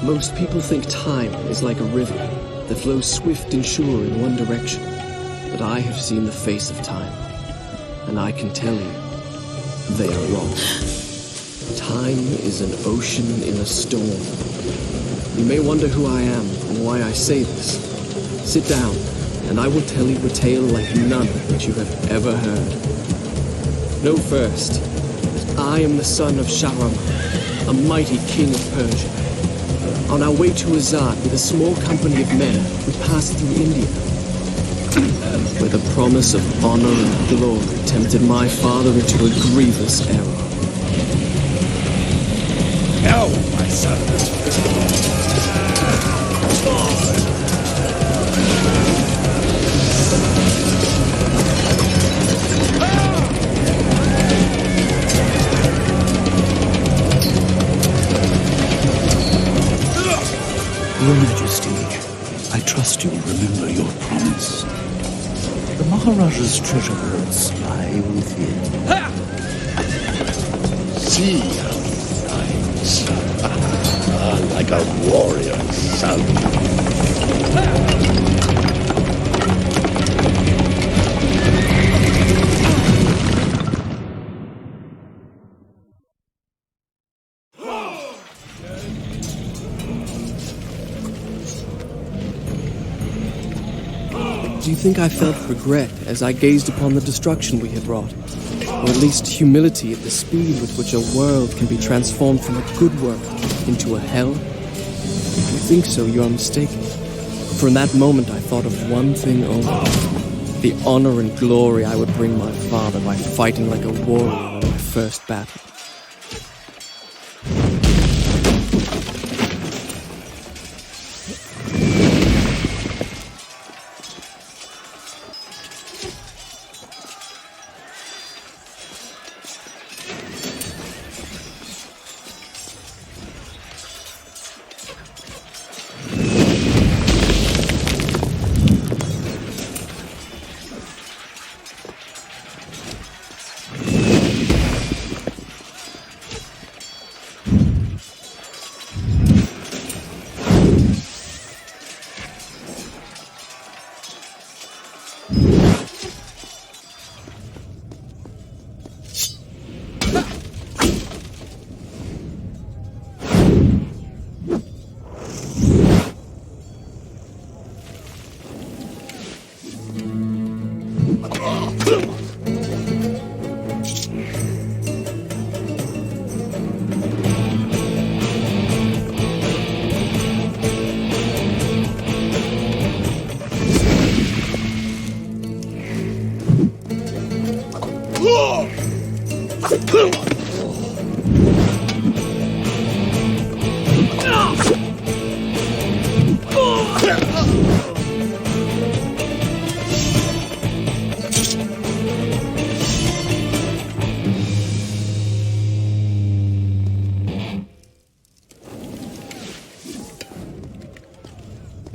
Most people think time is like a river that flows swift and sure in one direction. But I have seen the face of time, and I can tell you, they are wrong. Time is an ocean in a storm. You may wonder who I am and why I say this. Sit down, and I will tell you a tale like none that you have ever heard. Know first that I am the son of Shahraman, a mighty king of Persia. On our way to Azad with a small company of men, we passed through India, where the promise of honor and glory tempted my father into a grievous error. Now, my son. Your Majesty, I trust you will remember your promise. The Maharaja's treasure vaults lie within. See how he fights. Like a warrior son. Do you think I felt regret as I gazed upon the destruction we had wrought? Or at least humility at the speed with which a world can be transformed from a good world into a hell? If you think so, you are mistaken. For in that moment I thought of one thing only. The honor and glory I would bring my father by fighting like a warrior in my first battle.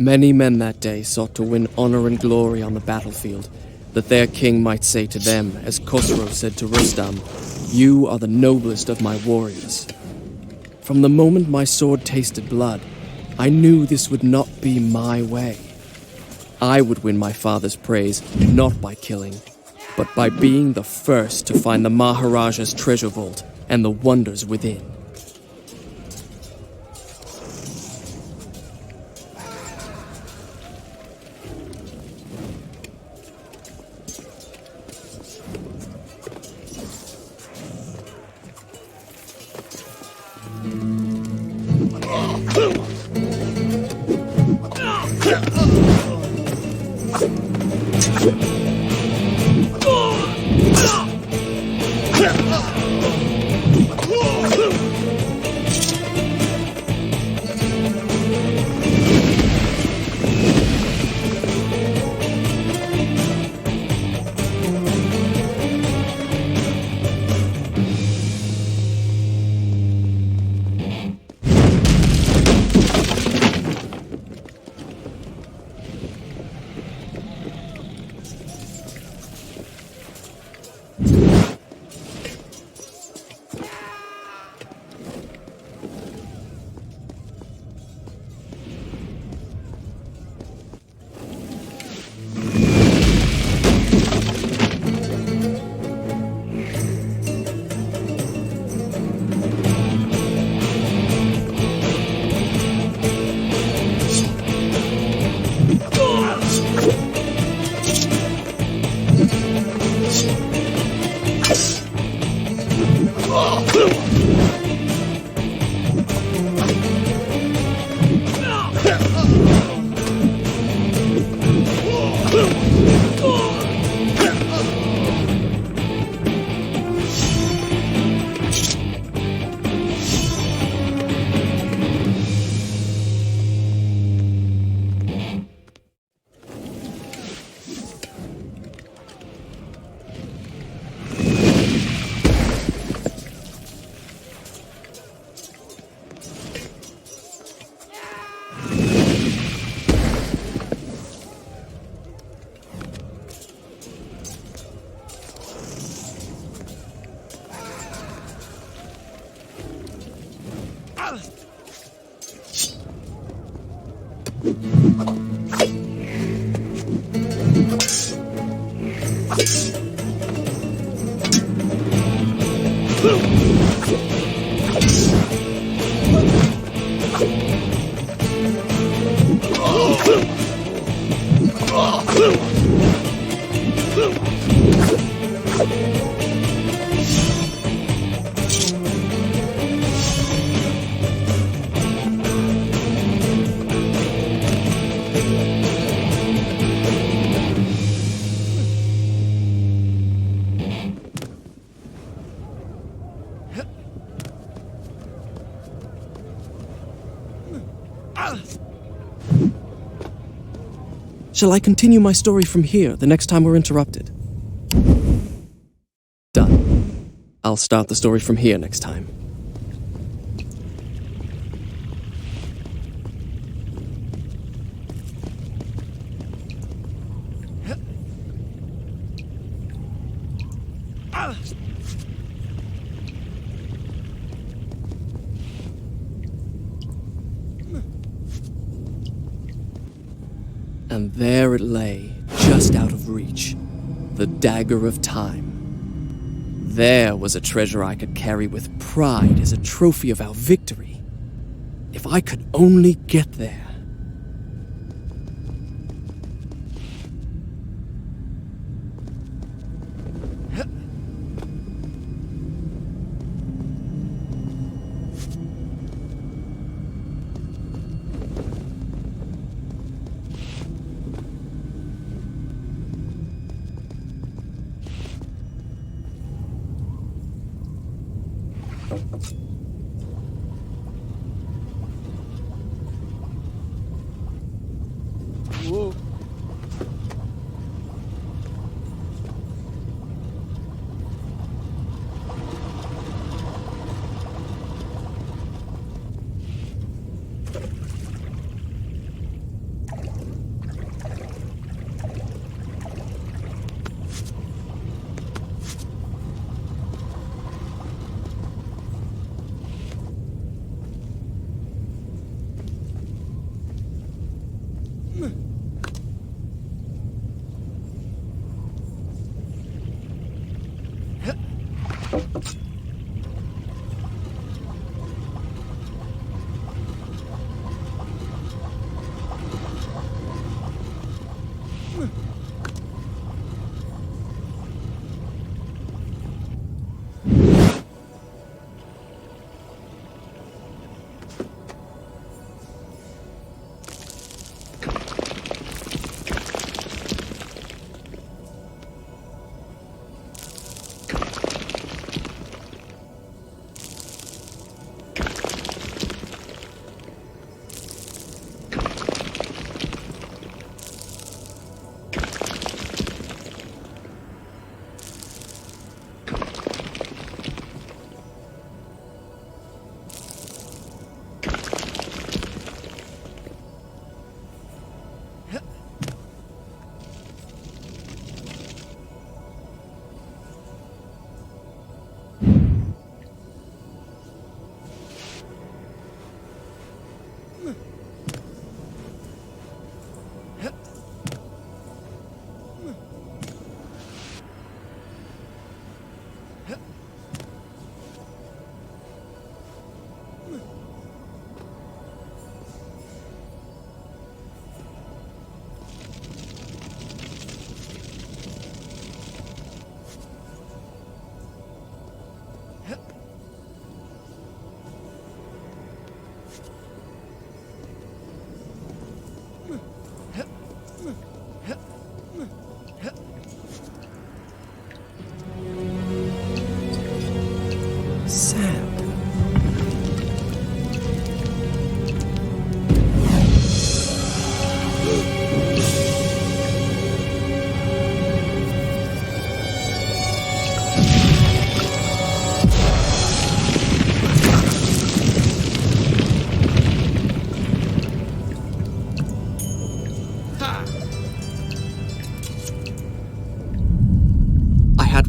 Many men that day sought to win honor and glory on the battlefield, that their king might say to them, as Khosrow said to Rustam, "You are the noblest of my warriors." From the moment my sword tasted blood, I knew this would not be my way. I would win my father's praise, not by killing, but by being the first to find the Maharaja's treasure vault and the wonders within. Shall I continue my story from here the next time we're interrupted? Done. I'll start the story from here next time. And there it lay, just out of reach, the dagger of time. There was a treasure I could carry with pride as a trophy of our victory. If I could only get there. Whoa.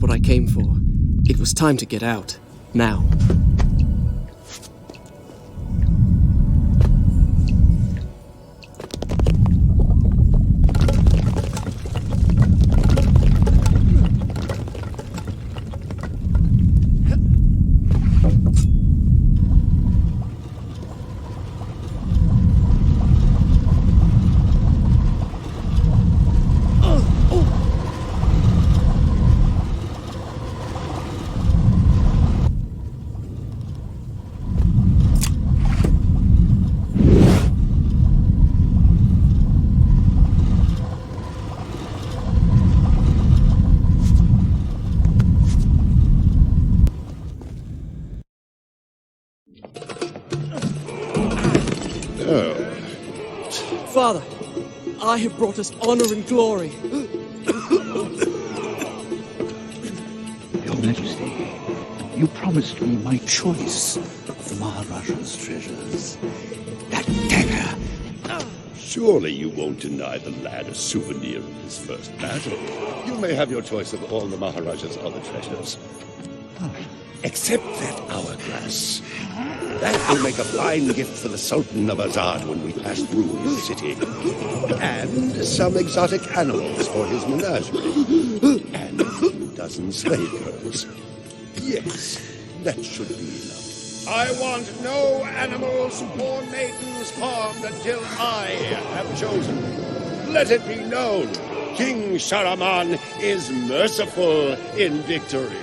What I came for. It was time to get out. Now. Father, I have brought us honor and glory. Your Majesty, you promised me my choice of the Maharaja's treasures. That dagger. Surely you won't deny the lad a souvenir of his first battle. You may have your choice of all the Maharaja's other treasures. Except that hourglass. That will make a fine gift for the Sultan of Azad when we pass through his city. And some exotic animals for his menagerie. And a few dozen slave girls. Yes, that should be enough. I want no animals or maidens harmed until I have chosen. Let it be known, King Shahraman is merciful in victory.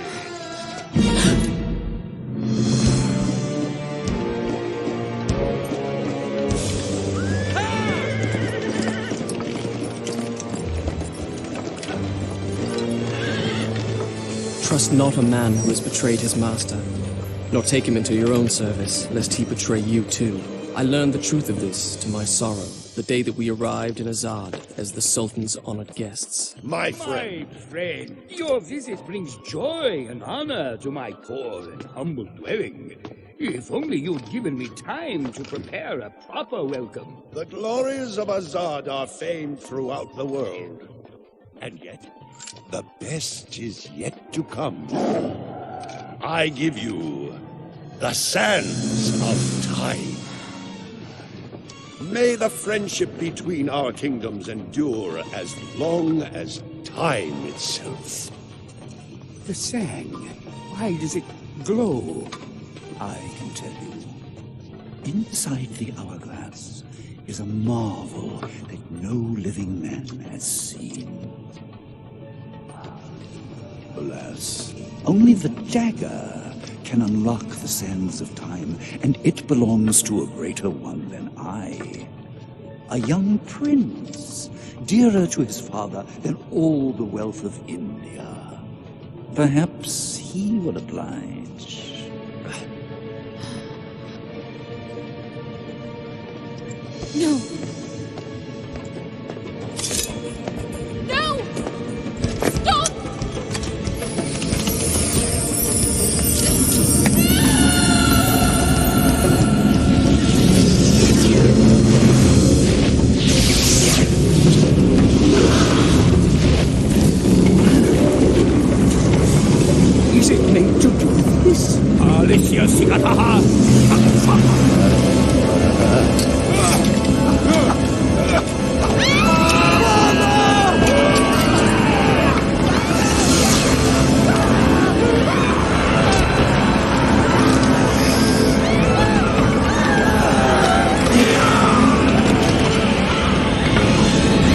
Trust not a man who has betrayed his master, nor take him into your own service, lest he betray you too. I learned the truth of this to my sorrow, the day that we arrived in Azad as the Sultan's honored guests. My friend. Your visit brings joy and honor to my poor and humble dwelling. If only you'd given me time to prepare a proper welcome. The glories of Azad are famed throughout the world. And yet, the best is yet to come. I give you the sands of time. May the friendship between our kingdoms endure as long as time itself. The sand, why does it glow? I can tell you. Inside the hourglass is a marvel that no living man has seen. Alas, only the dagger can unlock the sands of time, and it belongs to a greater one than I. A young prince, dearer to his father than all the wealth of India. Perhaps he will oblige. No. No! Stop! Is it made to do this? Alicia Sigataha!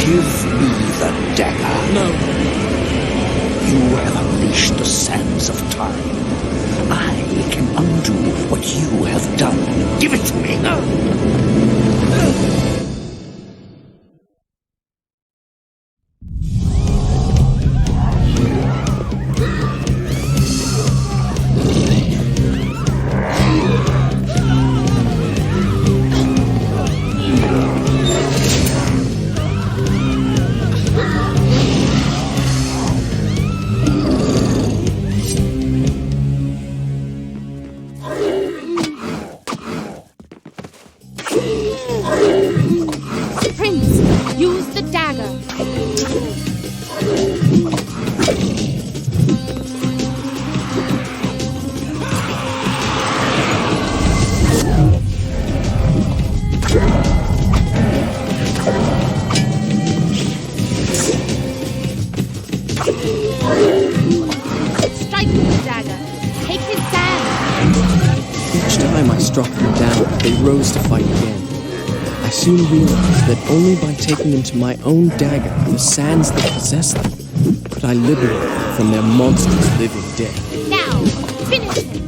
Give me the dagger. No, You have unleashed the sands of time. I can undo what you have done. Give it to me. Prince, use the dagger. Strike with the dagger. Take his sand. each time I struck them down, they rose to fight again. I soon realized that only by taking into my own dagger the sands that possess them could I liberate them from their monstrous living death. Now, finish him.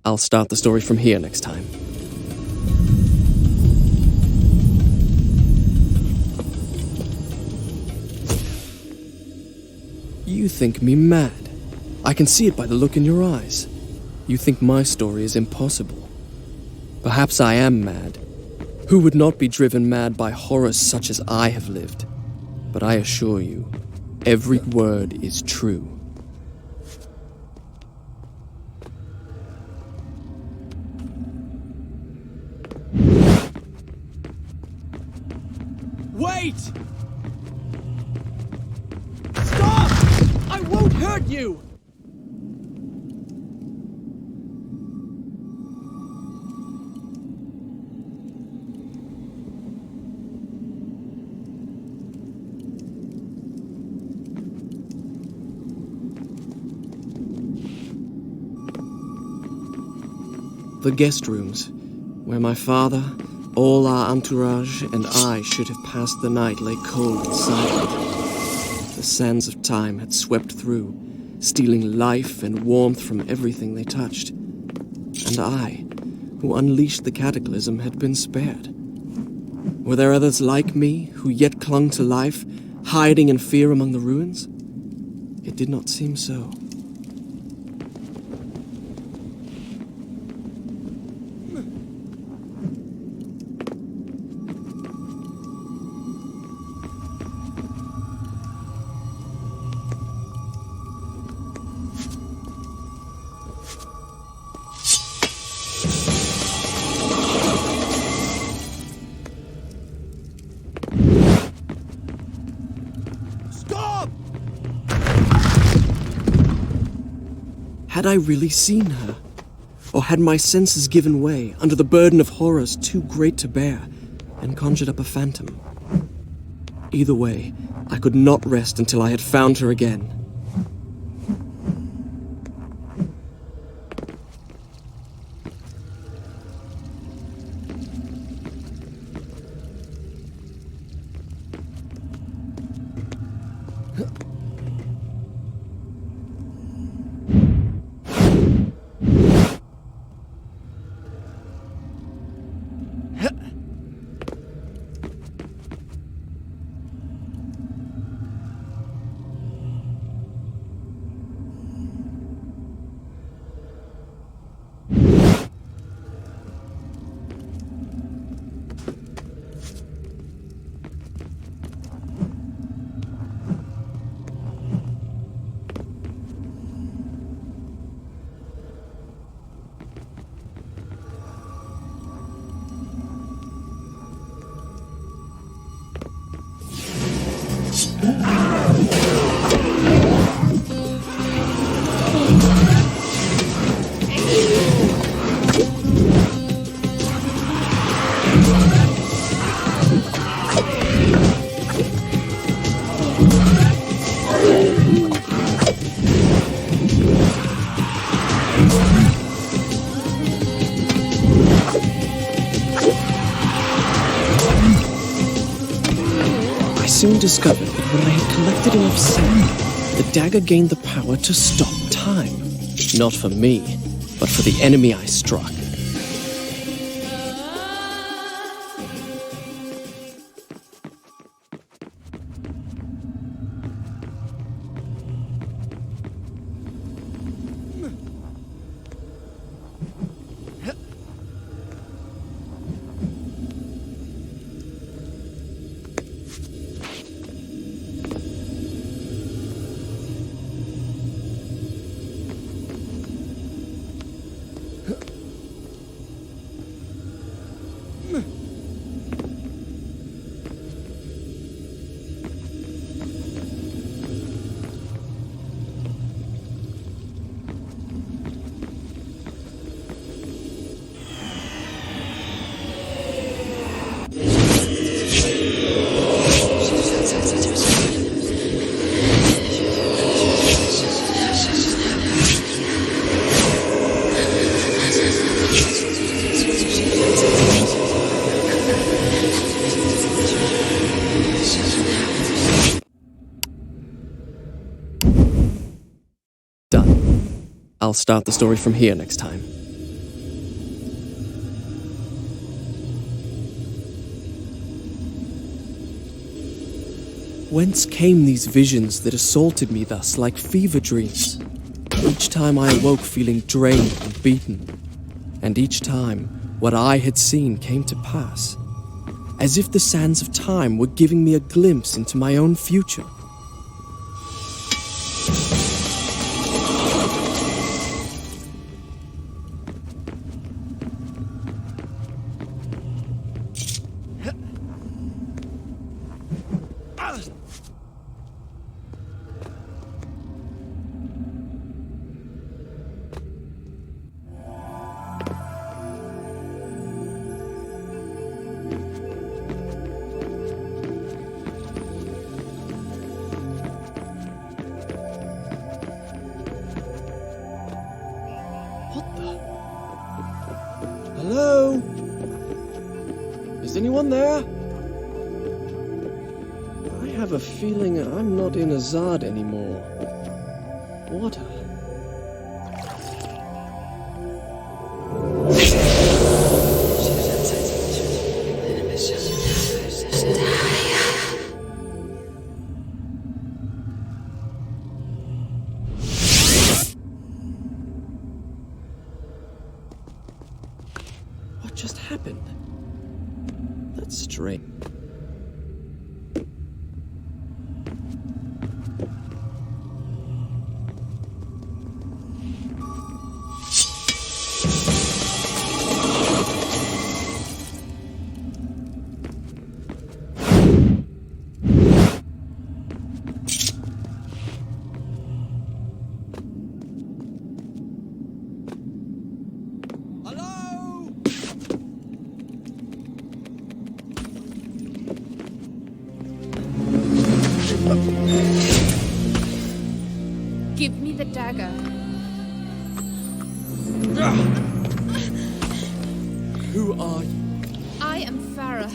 I'll start the story from here next time. You think me mad. I can see it by the look in your eyes. You think my story is impossible. Perhaps I am mad. Who would not be driven mad by horrors such as I have lived? But I assure you, every word is true. Wait! Stop! I won't hurt you! The guest rooms, where my father, all our entourage, and I should have passed the night lay cold and silent. The sands of time had swept through, stealing life and warmth from everything they touched. And I, who unleashed the cataclysm, had been spared. Were there others like me, who yet clung to life, hiding in fear among the ruins? It did not seem so. Had I really seen her? Or had my senses given way under the burden of horrors too great to bear and conjured up a phantom? Either way, I could not rest until I had found her again. I soon discovered that when I had collected enough sand, the dagger gained the power to stop time. Not for me, but for the enemy I struck. Done. I'll start the story from here next time. Whence came these visions that assaulted me thus like fever dreams? Each time I awoke feeling drained and beaten, and each time what I had seen came to pass, as if the sands of time were giving me a glimpse into my own future. Hello? Is anyone there? I have a feeling I'm not in Azad anymore. Water. What just happened? That's strange. Give me the dagger. Who are you? I am Farah,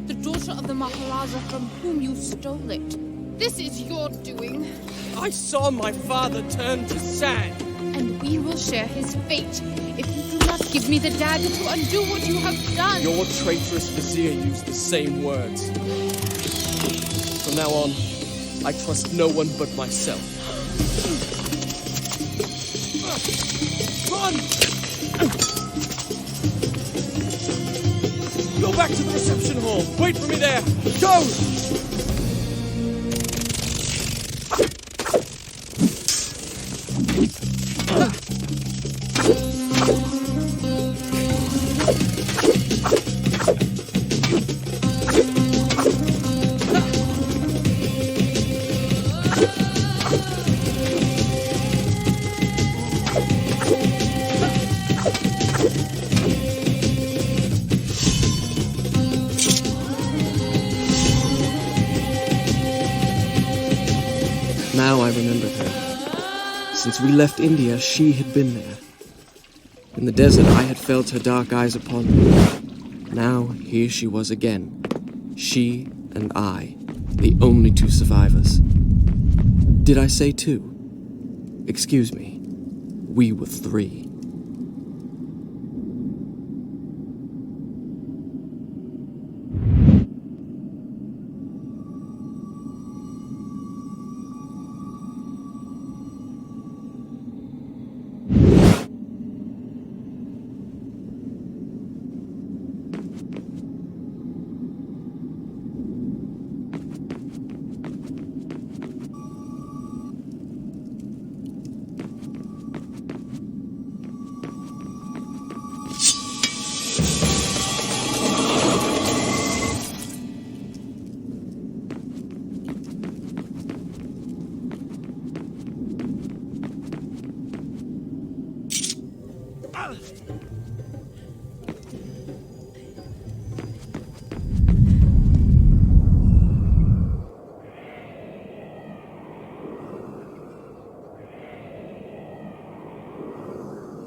the daughter of the Maharaja from whom you stole it. This is your doing, I saw my father turn to sand. and we will share his fate if you do not give me the dagger to undo what you have done. Your traitorous vizier used the same words. From now on, I trust no one but myself. Run! Go back to the reception hall. Wait for me there. Go! Now I remembered her. Since we left India, she had been there. In the desert, I had felt her dark eyes upon me. Now, here she was again. She and I, the only two survivors. Did I say two? Excuse me. We were three.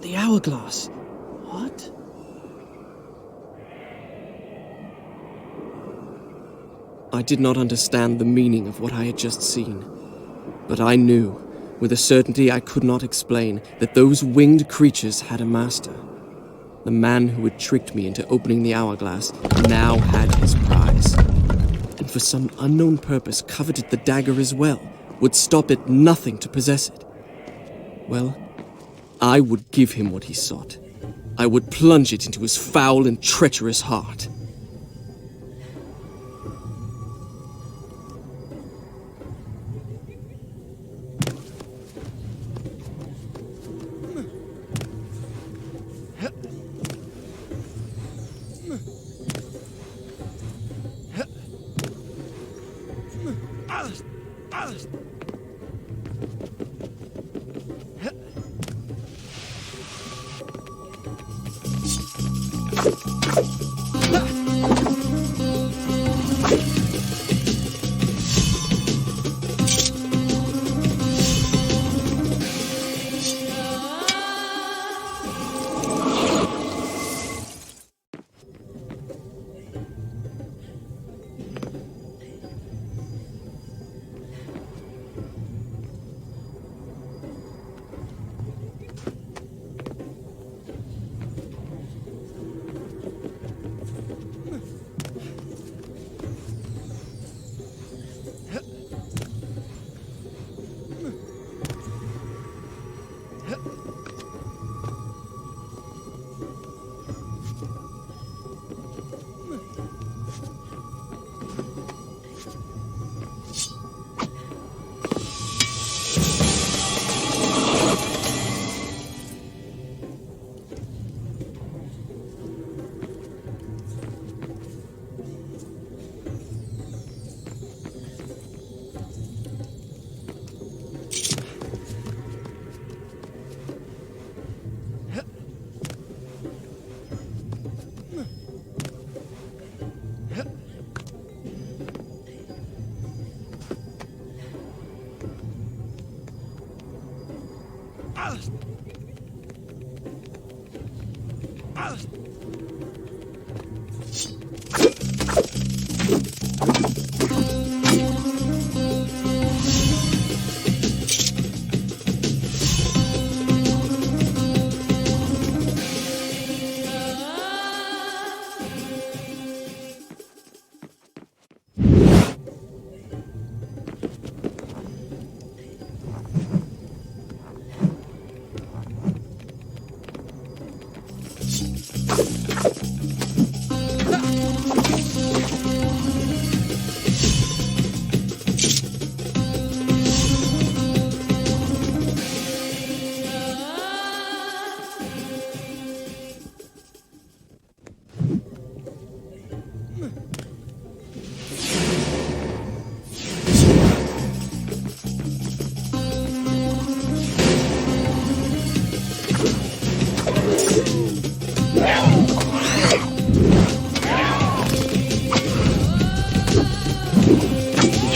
The hourglass. What? I did not understand the meaning of what I had just seen, but I knew, with a certainty I could not explain, that those winged creatures had a master. The man who had tricked me into opening the hourglass now had his prize. And and for some unknown purpose coveted the dagger as well, would stop at nothing to possess it, well, I would give him what he sought. I would plunge it into his foul and treacherous heart.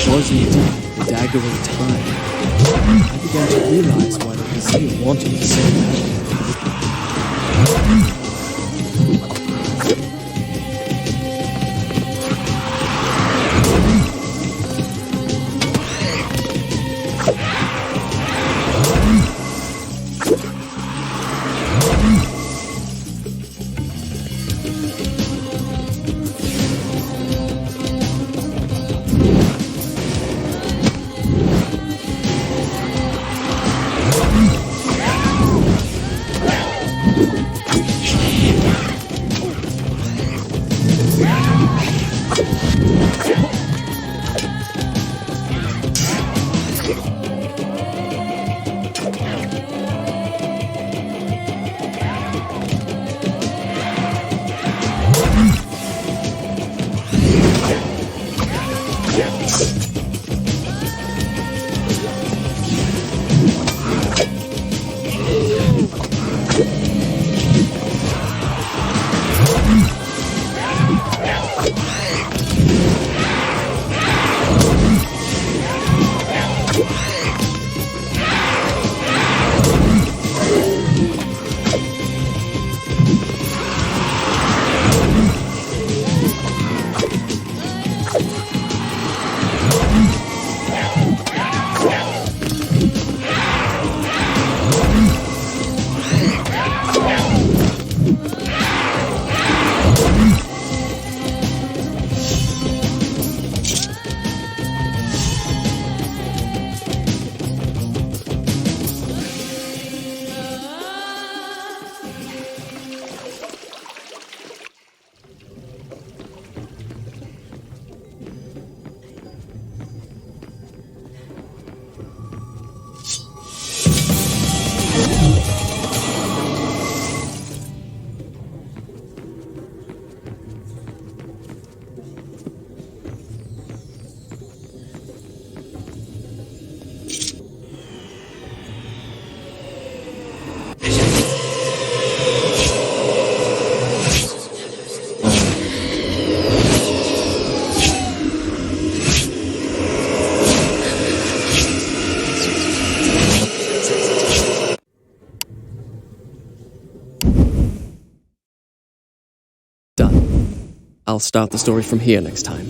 Was indeed the dagger of time. I began to realize why the persia wanted it so badly. I'll start the story from here next time.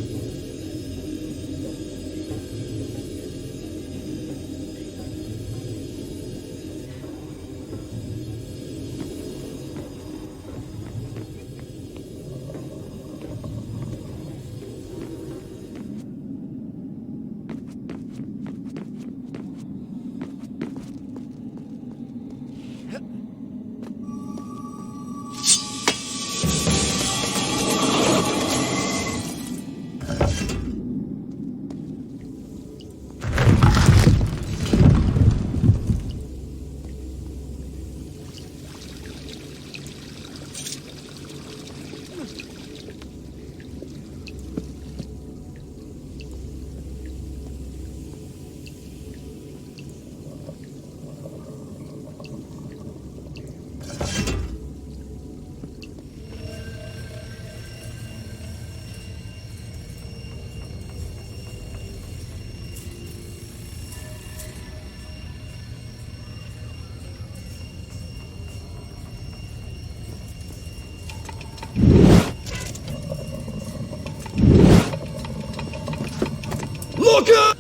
Look out!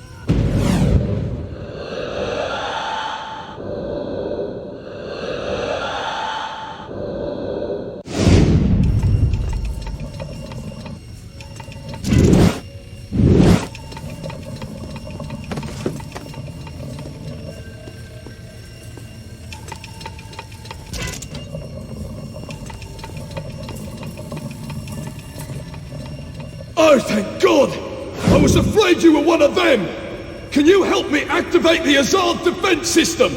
Oh, thank God! I was afraid you were one of them! Can you help me activate the Azad defense system?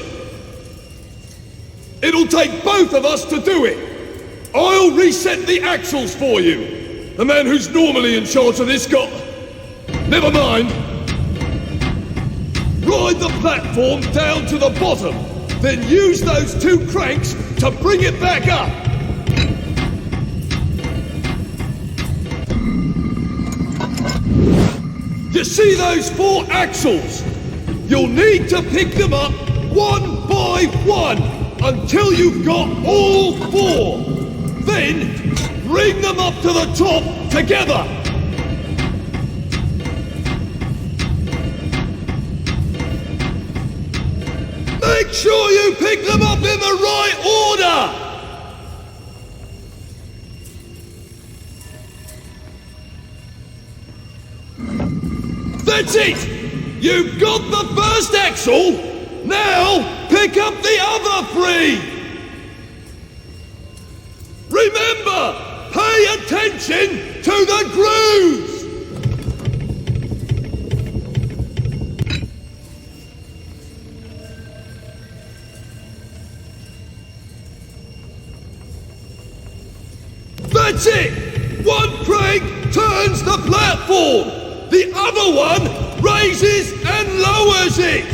It'll take both of us to do it! I'll reset the axles for you! The man who's normally in charge of this got... Never mind! Ride the platform down to the bottom, then use those two cranks to bring it back up! You see those 4 axles? You'll need to pick them up one by one until you've got all 4. Then bring them up to the top together. Make sure you pick them up in the right order. That's it! You've got the first axle! Now, pick up the other 3! Remember, pay attention to the grooves! That's it! One crank turns the platform! The other one raises and lowers it!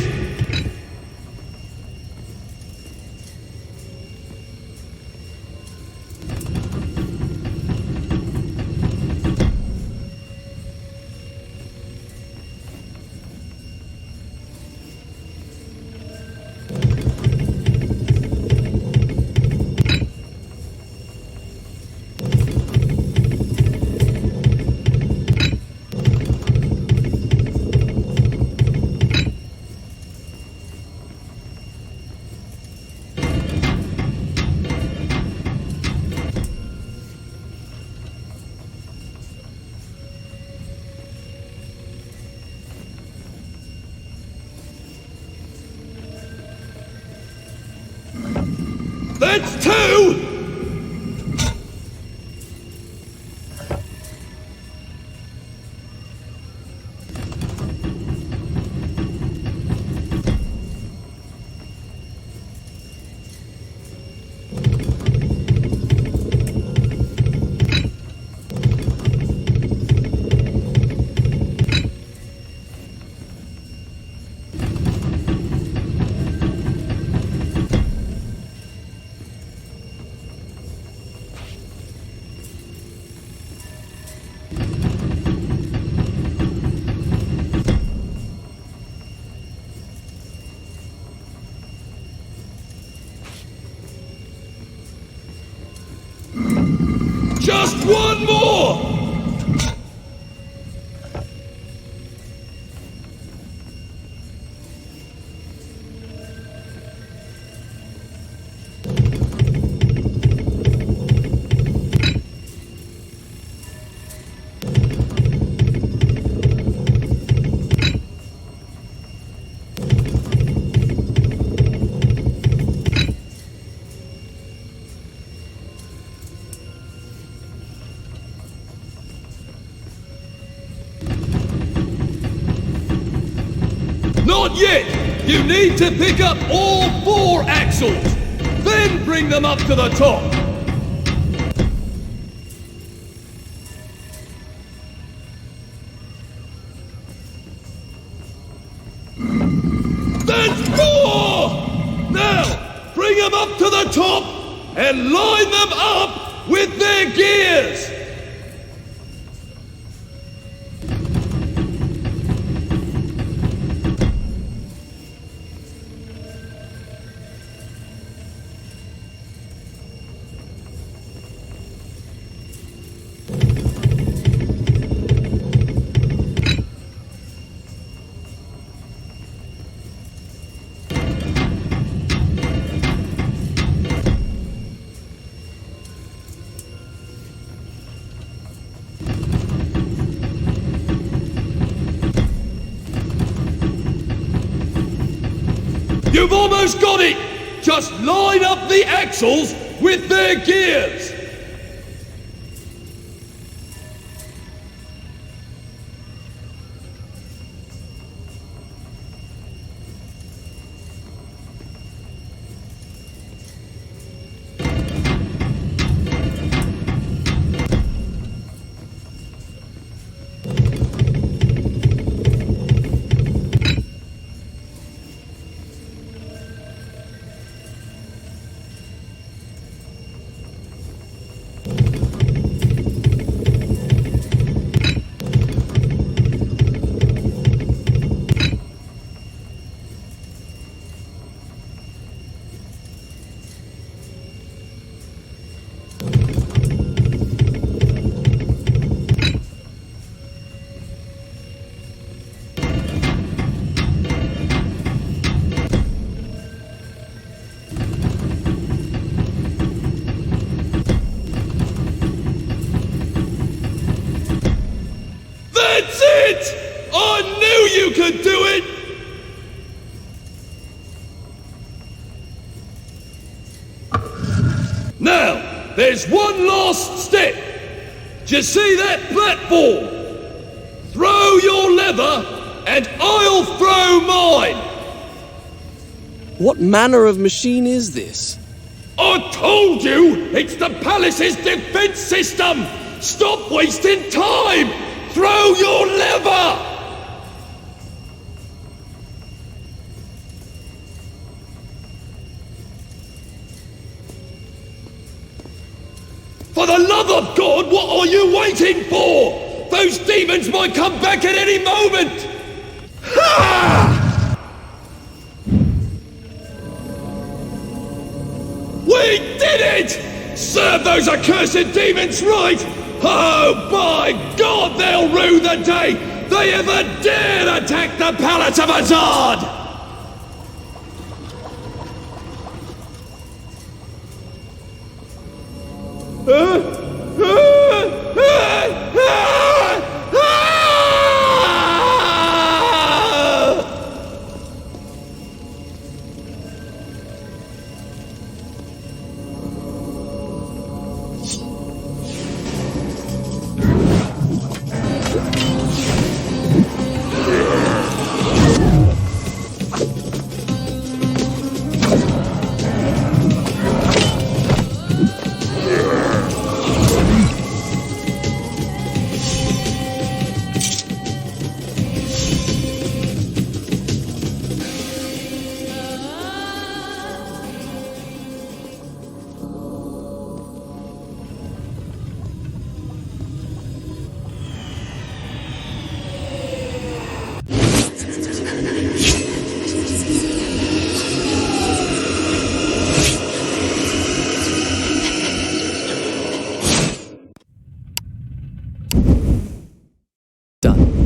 That's 2! Just one more! Not yet! You need to pick up all 4 axles! Then bring them up to the top! That's 4! Now, bring them up to the top and line them up with their gears! You've almost got it! Just line up the axles with their gears! That's it! I knew you could do it! Now, there's one last step. Do you see that platform? Throw your lever, and I'll throw mine! What manner of machine is this? I told you! It's the palace's defense system! Stop wasting time! Throw your lever! For the love of God, what are you waiting for? Those demons might come back at any moment! Ha! We did it! Serve those accursed demons right! Oh, by God, they'll rue the day they ever dared attack the Palace of Azad! Huh?